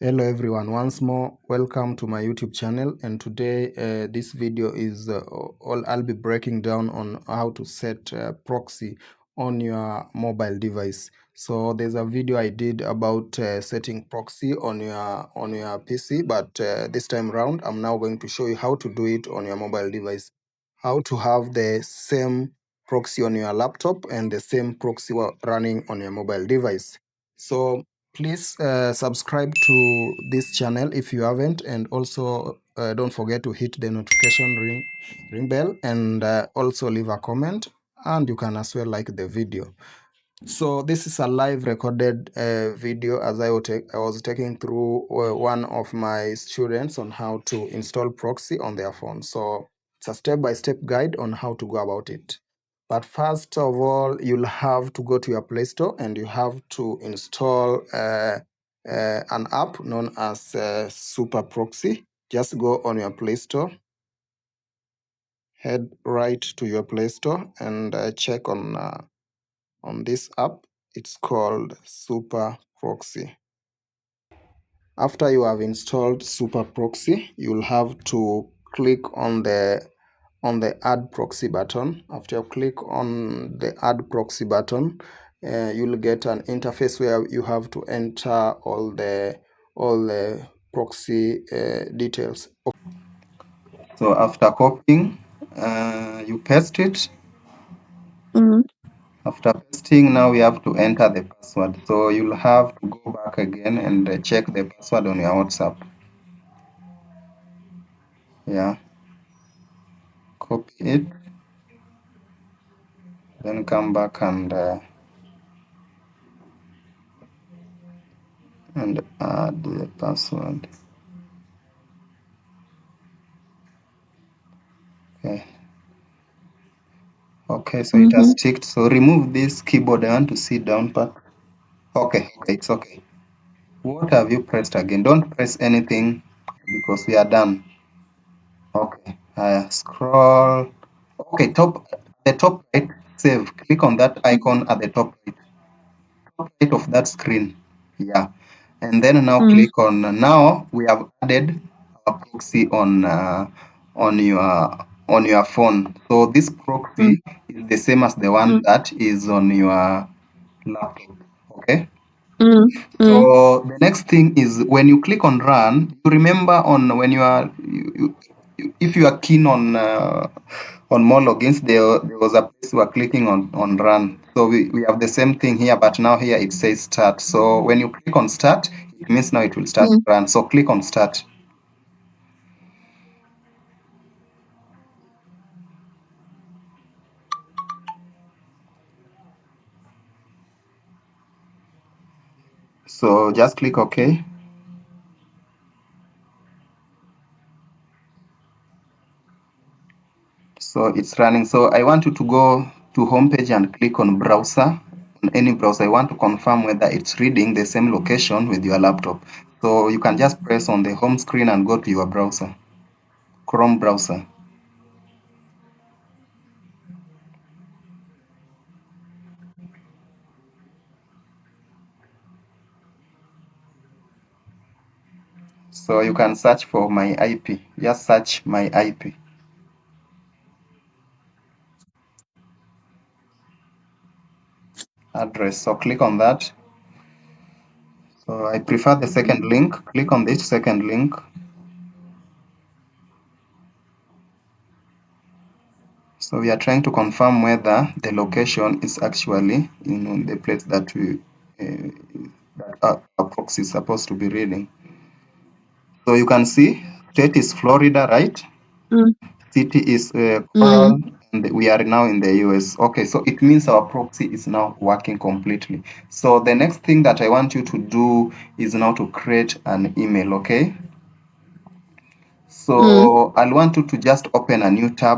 Hello everyone, once more welcome to my YouTube channel, and today this video is I'll be breaking down on how to set proxy on your mobile device. So there's a video I did about setting proxy on your PC, but this time around I'm now going to show you how to do it on your mobile device, how to have the same proxy on your laptop and the same proxy running on your mobile device. So please subscribe to this channel if you haven't, and also don't forget to hit the notification ring bell, and also leave a comment, and you can as well like the video. So this is a live recorded video as I was taking through one of my students on how to install proxy on their phone. So it's a step-by-step guide on how to go about it. But first of all, you'll have to go to your Play Store and you have to install an app known as Super Proxy. Just go on your Play Store, head right to your Play Store, and check on this app. It's called Super Proxy. After you have installed Super Proxy, you'll have to click on the add proxy button. After you click on the add proxy button, you'll get an interface where you have to enter all the proxy details. So after copying, you paste it. After pasting, now we have to enter the password. So you'll have to go back again and check the password on your WhatsApp. Yeah. Copy it. Then come back and add the password. Okay. Okay, so it has ticked. So remove this keyboard. I want to see down part. Okay, it's okay. What have you pressed again? Don't press anything because we are done. Okay, scroll. Okay, the top right, save. Click on that icon at the top right of that screen. Yeah, and then now click on. Now we have added a proxy on your phone. So this proxy is the same as the one that is on your laptop. Okay. So the next thing is when you click on run, you remember on when if you are keen on more logins, there was a place you are clicking on run. So we have the same thing here, but now here it says start. So when you click on start, it means now it will start to run. So click on start. So just click OK. So it's running. So I want you to go to home page and click on browser. On any browser, I want to confirm whether it's reading the same location with your laptop. So you can just press on the home screen and go to your browser, Chrome browser. So you can search for my IP. Just search my IP address. So click on that. So I prefer the second link. Click on this second link. So we are trying to confirm whether the location is actually in the place that that our proxy is supposed to be reading. So you can see state is Florida, right? City is Coral, and we are now in the US. Okay, so it means our proxy is now working completely. So the next thing that I want you to do is now to create an email, okay? So I'll want you to just open a new tab.